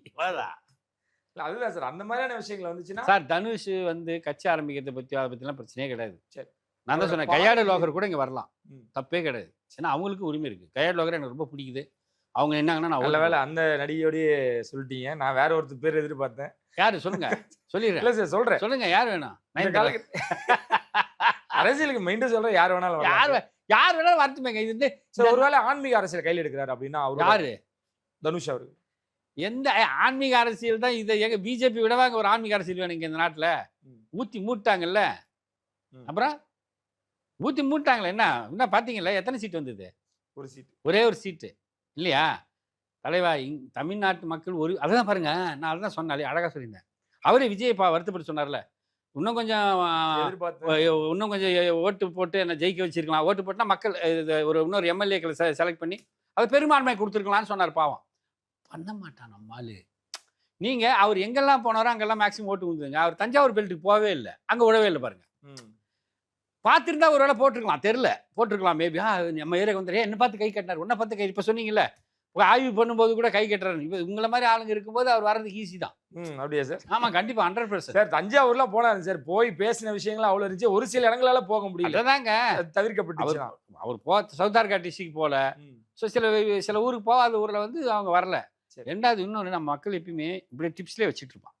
அதுதான் சார், அந்த மாதிரியான விஷயங்கள் வந்துச்சுன்னா சார், தனுஷ் வந்து கட்சி ஆரம்பிக்கிறத பத்தி அதை பத்திலாம் பிரச்சனையே கிடையாது. சரி, நான் தான் சொன்னேன், கையாடு லோகர் கூட இங்க வரலாம், தப்பே கிடையாது. ஏன்னா அவங்களுக்கு உரிமை இருக்கு. கையாடு லோகர் எனக்கு ரொம்ப பிடிக்குது. அவங்க என்னங்கன்னா, நான் நல்ல வேலை அந்த நடிகையோடய சொல்லிட்டீங்க, நான் வேற ஒருத்தர் பேர் எதிர்பார்த்தேன். யாரு சொல்லுங்க, சொல்லிடுறேன். இல்ல சார் சொல்றேன், சொல்லுங்க யார் வேணும். அரசியலுக்கு மெயின்டைன் சொல்றேன், யார் வேணாலும் வரட்டுமேங்க. இது வந்து ஒருவேளை ஆன்மீக அரசியல் கையில் எடுக்கிறாரு அப்படின்னா அவர் யாரு? தனுஷ் அவரு. எந்த ஆன்மீக அரசியல் தான் இதை? எங்க பிஜேபி விடவாங்க ஒரு ஆன்மீக அரசியல் வேணுங்க இந்த நாட்டுல. ஊத்தி மூட்டாங்கல்ல, அப்புறம் ஊத்தி மூட்டாங்கல்ல. என்ன பாத்தீங்கல்ல, எத்தனை சீட் வந்தது? ஒரு சீட், ஒரே ஒரு சீட்டு இல்லையா தலைவா? தமிழ்நாட்டு மக்கள் அதான் பாருங்க, நான் அதான் சொன்னாலே அழகா சொல்லியிருந்தேன். அவரே விஜய் வருத்தப்பட்டு சொன்னார்ல, இன்னும் கொஞ்சம் ஓட்டு போட்டு என்ன ஜெயிக்க வச்சிருக்கலாம். ஓட்டு போட்டுனா மக்கள் இன்னொரு எம்எல்ஏக்களை செலக்ட் பண்ணி அவர் பெரும்பான்மை கொடுத்துருக்கலாம்னு சொன்னார். பாவம் பண்ண மாட்டான் நம்மால். நீங்கள் அவர் எங்கெல்லாம் போனாரோ அங்கெல்லாம் மேக்ஸிமம் ஓட்டு கொடுத்துங்க. அவர் தஞ்சாவூர் பெல்ட்டுக்கு போகவே இல்லை, அங்கே விடவே இல்லை பாருங்க. பார்த்துருந்தா ஒரு வேளை போட்டிருக்கலாம், தெரில போட்டிருக்கலாம் மேபி. நம்ம ஏரியாவுக்கு வந்துடுறேன், என்ன பார்த்து கை கட்டினார், உன்னை பார்த்து கை. இப்போ சொன்னீங்கல்ல ஆய்வு பண்ணும்போது கூட கை கட்டுறாரு. இப்போ உங்களை மாதிரி ஆளுங்க இருக்கும்போது அவர் வர்றதுக்கு ஈஸி தான். அப்படியா சார்? ஆமாம், கண்டிப்பாக 100%. சார் தஞ்சாவூர்லாம் போனாரு சார், போய் பேசின விஷயங்கள்லாம் அவ்வளோ இருந்துச்சு. ஒரு சில இடங்களால போக முடியல, அதாங்க தவிர்க்கப்பட்டு. அவர் சவுத்தார்கா டிஸ்ட்ரிக்ட் போகல. ஸோ சில ஊருக்கு போகாத ஊரில் வந்து அவங்க வரல. ரெண்டாவது இன்னொன்று, நம்ம மக்கள் எப்பயுமே இப்படி டிப்ஸ்லேயே வச்சுட்டு இருப்பான்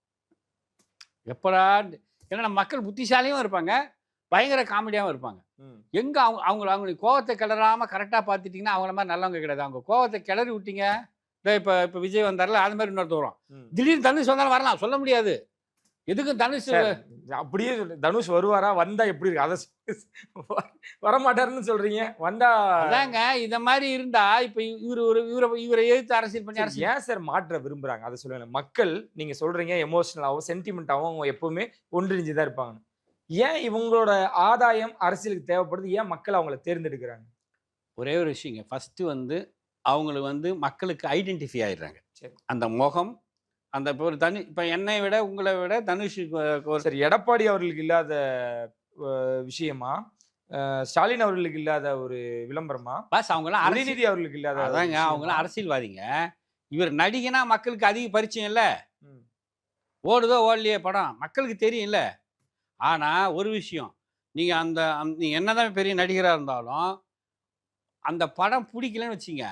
எப்படா. ஏன்னா நம்ம மக்கள் புத்திசாலியும் இருப்பாங்க, பயங்கர காமெடியாகவும் இருப்பாங்க. எங்கே அவங்களுடைய கோவத்தை கிளறாமல் கரெக்டாக பார்த்துட்டிங்கன்னா அவங்கள மாதிரி நல்லவங்க கிடையாது. அவங்க கோவத்தை கிளறி விட்டீங்க. இப்போ விஜய் வந்தார்ல, அது மாதிரி இன்னொருத்த வரும். திடீர்னு தனுஷ் வந்தாலும் வரலாம், சொல்ல முடியாது. எதுக்கும் தனுஷ் அப்படியே தனுஷ் வருவாரா, வந்தா எப்படி இருக்கு அதை வரமாட்டாருன்னு சொல்றீங்க. வந்தா அதாங்க இந்த மாதிரி இருந்தா இப்ப இவரை எதிர்த்து அரசியல் பண்ணி அரசியல் ஏன் சார் மாற்ற விரும்புறாங்க அதை சொல்லுங்க. மக்கள் நீங்க சொல்றீங்க எமோஷனலாகவும் சென்டிமெண்டாகவும் அவங்க எப்பவுமே ஒன்றிணைஞ்சுதான் இருப்பாங்க. ஏன் இவங்களோட ஆதாயம் அரசியலுக்கு தேவைப்படுது? ஏன் மக்கள் அவங்கள தேர்ந்தெடுக்கிறாங்க? ஒரே ஒரு விஷயங்க, ஃபர்ஸ்ட் வந்து அவங்களுக்கு வந்து மக்களுக்கு ஐடென்டிஃபை ஆயிடுறாங்க. அந்த முகம், அந்த இப்போ என்னை விட உங்களை விட தனுஷுக்கு சரி, எடப்பாடி அவர்களுக்கு இல்லாத விஷயமா, ஸ்டாலின் அவர்களுக்கு இல்லாத ஒரு விளம்பரமா, பஸ் அவங்களாம் அருள்நிதி அவர்களுக்கு இல்லாத, அதாங்க அவங்களாம் அரசியல்வாதிங்க. இவர் நடிகனா மக்களுக்கு அதிக பரிச்சயம் இல்லை, ஓடுதோ ஓடலையே படம் மக்களுக்கு தெரியும் இல்லை. ஆனால் ஒரு விஷயம், நீங்கள் நீங்கள் என்னதான் பெரிய நடிகராக இருந்தாலும் அந்த படம் பிடிக்கலன்னு வச்சிங்க,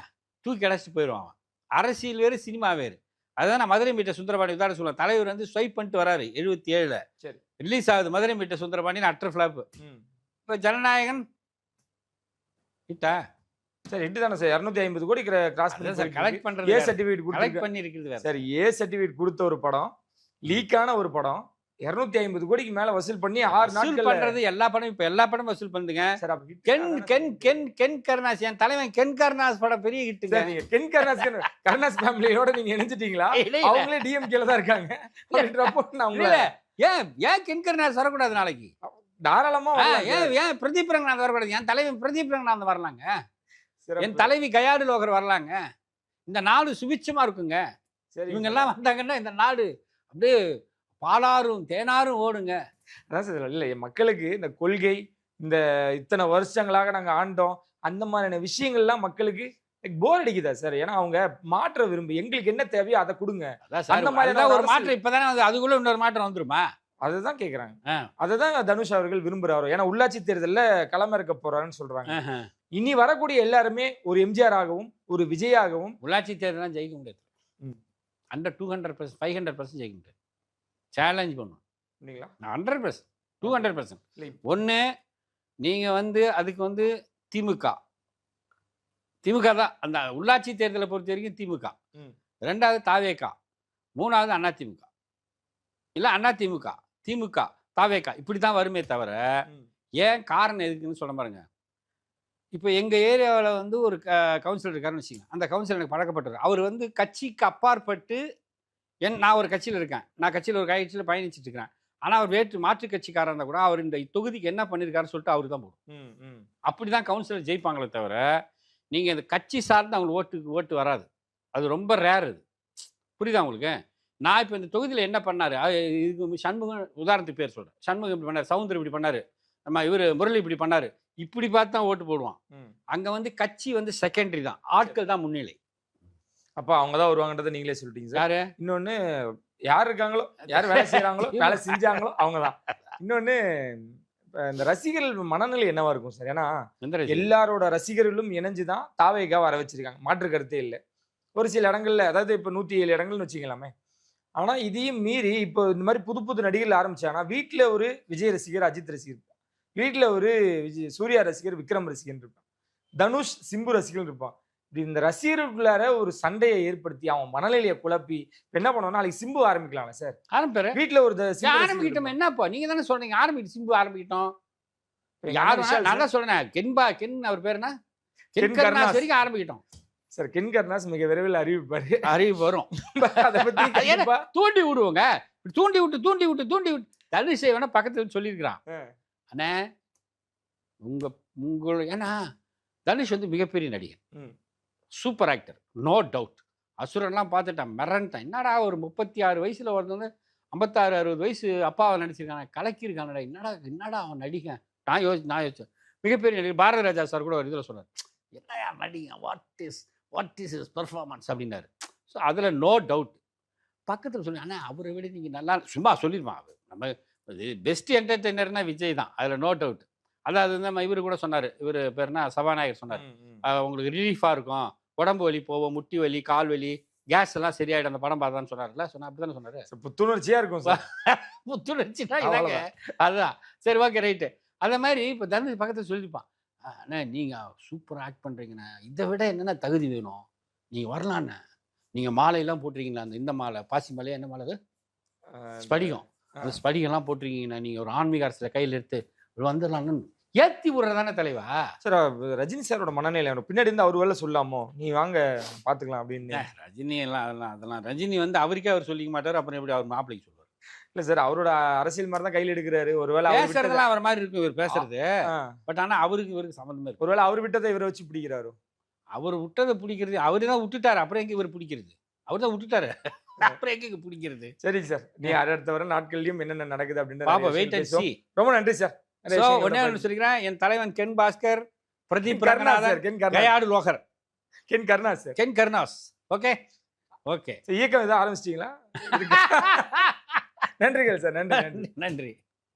தூக்கி அடைச்சிட்டு போயிடுவான். அரசியல் வேறு, சினிமா வேறு. அதுதான் நான் மதுரை மீட்ட சுந்தரபாண்டி உதாரணம் சொல்லுவேன். தலைவர் வந்து ஸ்வைப் பண்ணிட்டு வராரு 77ல், சரி ரிலீஸ் ஆகுது மதுரை மீட்ட சுந்தரபாண்டியன் அட்டர் ஃபிளாப். இப்போ ஜனநாயகன் ஹிட்டா சார், ஹிட் தானே சார். 250 கோடி கிராஸ் பண்ணி சார் கலெக்ட் பண்ணுறது, ஏ சர்டிஃபிகேட் கலெக்ட் பண்ணி இருக்கிறது சார். ஏ சர்டிஃபிகேட் கொடுத்த ஒரு படம், லீக்கான ஒரு படம், 250 கோடிக்கு மேல வசூல் பண்ணி 6 நாட்கள் பண்றது. எல்லா படம் இப்ப எல்லா படம் வசூல் பண்ணுங்க. கென் கருணாஸ், என் தலைவன் கென் கருணாஸ் படம் பெரிய ஹிட்டுங்க. கென் கருணாஸ் ஃபேமிலியோட நீங்க இணைஞ்சிட்டீங்களா? அவங்களே டிஎம்கேல தான் இருக்காங்க. ஏன் கென் கருணாஸ் வரக்கூடாது நாளைக்கு? தாராளமா ஏன் பிரதீப் ரங்கநாத் வரக்கூடாது? என் தலைவன் பிரதீப் ரங்கநாத் வரலாங்க, என் தலைவி கயாடு லோகர் வரலாங்க. இந்த நாடு சுபிட்சமா இருக்குங்க. இவங்க எல்லாம் வந்தாங்கன்னா இந்த நாடு அப்படியே பாலாரும் தேனாரும் ஓடுங்க. அதான் சார், இல்லை மக்களுக்கு இந்த கொள்கை, இந்த இத்தனை வருஷங்களாக நாங்கள் ஆண்டோம், அந்த மாதிரியான விஷயங்கள்லாம் மக்களுக்கு போர் அடிக்குதா சார்? ஏன்னா அவங்க மாற்ற விரும்பு, எங்களுக்கு என்ன தேவையோ அதை கொடுங்க. அந்த மாதிரி ஒரு மாற்றம் இப்பதானே அதுக்குள்ள இன்னொரு மாற்றம் வந்துருமா? அதுதான் கேட்குறாங்க. அதுதான் தனுஷ் அவர்கள் விரும்புறாரு. ஏன்னா உள்ளாட்சி தேர்தலில் களமிறக்க போறாருன்னு சொல்றாங்க. இனி வரக்கூடிய எல்லாருமே ஒரு எம்ஜிஆர் ஆகவும் ஒரு விஜயாகவும். உள்ளாட்சி தேர்தலாம் ஜெயிக்க முடியாது. அண்டர் 200%, 500% ஜெயிக்க முடியாது. சேலஞ்ச் பண்ணும் இல்லைங்களா? 100%, 200%. ஒன்று நீங்கள் வந்து அதுக்கு வந்து திமுக தான் அந்த உள்ளாட்சி தேர்தலை பொறுத்த வரைக்கும் திமுக, ரெண்டாவது தாவேகா, மூணாவது அதிமுக, இல்லை திமுக தாவேகா, இப்படி தான் வருமே தவிர. ஏன் காரணம் எதுக்குன்னு சொல்ல பாருங்க. இப்போ எங்கள் ஏரியாவில் வந்து ஒரு கவுன்சிலர் இருக்காருன்னு வச்சுங்க. அந்த கவுன்சிலர் எனக்கு பழக்கப்பட்டவர். அவர் வந்து கட்சிக்கு அப்பாற்பட்டு நான் ஒரு கட்சியில் இருக்கேன், நான் கட்சியில் ஒரு கட்சியில் பயணிச்சுட்டு இருக்கிறேன். ஆனால் அவர் மாற்று கட்சிக்காரர் இருந்தால் கூட அவர் இந்த தொகுதிக்கு என்ன பண்ணியிருக்காருன்னு சொல்லிட்டு அவரு தான் போடும். அப்படி தான் கவுன்சிலர் ஜெயிப்பாங்களே தவிர நீங்கள் இந்த கட்சி சார்ந்து அவங்களுக்கு ஓட்டு வராது. அது ரொம்ப ரேர். அது புரியுதா உங்களுக்கு? நான் இப்போ இந்த தொகுதியில் என்ன பண்ணார், இதுக்கு சண்முகம் உதாரணத்துக்கு பேர் சொல்கிறேன். சண்முகம் இப்படி பண்ணார், சவுந்தர் இப்படி பண்ணார், நம்ம இவர் முரளி இப்படி பண்ணார், இப்படி பார்த்து தான் ஓட்டு போடுவான். அங்கே வந்து கட்சி வந்து செகண்டரி தான், ஆட்கள் தான் முன்னிலை. அப்போ அவங்க தான் வருவாங்கன்றதை நீங்களே சொல்லிட்டீங்க சார். யாரு? இன்னொன்று, யார் இருக்காங்களோ, யார் வேலை செய்கிறாங்களோ, வேலை செஞ்சாங்களோ அவங்க தான். இன்னொன்று, இந்த ரசிகர்கள் மனநிலை என்னவா இருக்கும் சார்? ஏன்னா எல்லாரோட ரசிகர்களும் இணைஞ்சுதான் தாவேகா வர வச்சிருக்காங்க, மாற்று கருத்தே இல்லை. ஒரு சில இடங்கள்ல, அதாவது இப்போ 107 இடங்கள்னு வச்சுக்கலாமே. ஆனால் இதையும் மீறி இப்போ இந்த மாதிரி புது புது நடிகர்கள் ஆரம்பிச்சாங்கன்னா வீட்டில் ஒரு விஜய் ரசிகர், அஜித் ரசிகர் இருப்பான், வீட்டில் ஒரு சூர்யா ரசிகர், விக்ரம் ரசிகர் இருப்பான், தனுஷ் சிம்பு ரசிகர் இருப்பான். இப்படி இந்த ரசிகர்களுக்குள்ளார ஒரு சண்டையை ஏற்படுத்தி அவன் மனநிலையை குழப்பி என்ன பண்ணுவோம்னா, நாளைக்கு சிம்பு ஆரம்பிக்கலாம்ல சார்? ஆரம்பிப்பாரு வீட்டில் ஒரு ஆரம்பிக்கிட்டோம். என்னப்பா நீங்க தானே சொல்றீங்க ஆரம்பிக்கிட்டு சிம்பு ஆரம்பிக்கிட்டோம். யாரும் நல்லா சொல்றேன். கென் அவர் பேர் என்ன? கென் கருணாஸ் வரைக்கும் ஆரம்பிக்கிட்டோம் சார். கென் கருணாஸ் மிக விரைவில் அறிவிப்பு வரும். அதை பத்தி தூண்டி விடுவோங்க. தூண்டி விட்டு தனுஷை வேணா பக்கத்துல சொல்லியிருக்கிறான். அண்ணே உங்க ஏன்னா தனுஷ் வந்து மிகப்பெரிய நடிகர், சூப்பர் ஆக்டர், நோ டவுட். அசுரன்லாம் பார்த்துட்டேன், மிரண்டேன். என்னடா ஒரு 36 வயசுல ஒருத்தவங்க 56 60 வயசு அப்பாவை நடிச்சிருக்காங்க, கலக்கியிருக்கானடா, என்னடா அவன் நடிகன். நான் யோசிச்சேன். மிகப்பெரிய நடிகர் பாரதி ராஜா சார் கூட ஒரு இதில் சொன்னார், என்னையா நடிகன், வாட் இஸ் இஸ் பெர்ஃபார்மன்ஸ் அப்படின்னாரு. ஸோ அதில் நோ டவுட். பக்கத்தில் சொல்லி, அண்ணா அவரை விட நீங்கள் நல்லா சும்மா சொல்லிடுவான். நம்ம பெஸ்ட் என்டர்டெய்னர்னா விஜய் தான், அதில் நோ டவுட். அதாவது நம்ம இவர் கூட சொன்னார், இவர் பேர்னா சபாநாயகர் சொன்னார், உங்களுக்கு ரிலீஃபாக இருக்கும், உடம்பு வலி போவோம், முட்டி வலி, கால் வலி, கேஸ் எல்லாம் சரியாயிடும் அந்த படம் பார்த்தான்னு சொன்னார்ல. அப்படி தானே சொன்னார். புத்துணர்ச்சியா இருக்கும் சார். புத்துணர்ச்சினா இதாங்க. அதுதான். சரி, ஓகே, ரைட்டு. அந்த மாதிரி இப்போ தனுஷ் பக்கத்தில் சொல்லியிருப்பான், அண்ணா நீங்கள் சூப்பராக ஆக்ட் பண்ணுறீங்கண்ணே, இதை விட என்னென்ன தகுதி வேணும், நீங்கள் வரலாண்ணே, நீங்கள் மாலையெல்லாம் போட்டிருக்கீங்களா, அந்த இந்த மாலை, பாசி மாலையா என்ன மாலை, அது ஸ்படிகம், அந்த ஸ்படிகம்லாம் போட்டிருக்கீங்கண்ணா, நீங்கள் ஒரு ஆன்மீக அரசில் கையில் எடுத்து வந்துடலான்னு ஏற்றி விடுறதானே தலைவா. சார் ரஜினி சாரோட மனநிலை பின்னாடி இருந்து அவர் வேலை சொல்லாமோ, நீ வாங்க பார்த்துக்கலாம் அப்படின்னு. ரஜினி எல்லாம் அதெல்லாம் ரஜினி வந்து அவருக்கே அவர் சொல்லிக்க மாட்டார், அப்புறம் எப்படி அவர் மாப்பிள்ளைக்கு சொல்லுவார். இல்லை சார், அவரோட அரசியல் மாதிரி தான் கையில் எடுக்கிறாரு. ஒருவேளை பேசுறதுலாம் அவர் மாதிரி இருக்கும் இவர் பேசுறது. பட் ஆனால் இவருக்கு சம்மந்தமே இருக்கு. ஒருவேளை அவர் விட்டதை இவரை வச்சு பிடிக்கிறாரு. அவர் விட்டதை பிடிக்கிறது, அவரு தான் விட்டுட்டாரு, அப்புறம் எங்க இவர் பிடிக்கிறது, அவர் தான் விட்டுட்டாரு, அப்புறம் எங்க பிடிக்கிறது. சரி சார், நீ அடுத்த வர நாட்கள்லயும் என்னென்ன நடக்குது அப்படின்னு பாப்பா, வெயிட் அண்ட் சீ. ரொம்ப நன்றி சார். ஒன்னே ஒன்று சொல்லிக்கிறேன், என் தலைவன் கென் பாஸ்கர், பிரதீப் ரங்கநாதன், கயாடு லோகர், Ken Karunas sir, Ken Karunas. Okay okay, இயக்கம் இதை ஆரம்பிச்சிட்டீங்களா? நன்றிகள் சார். நன்றி.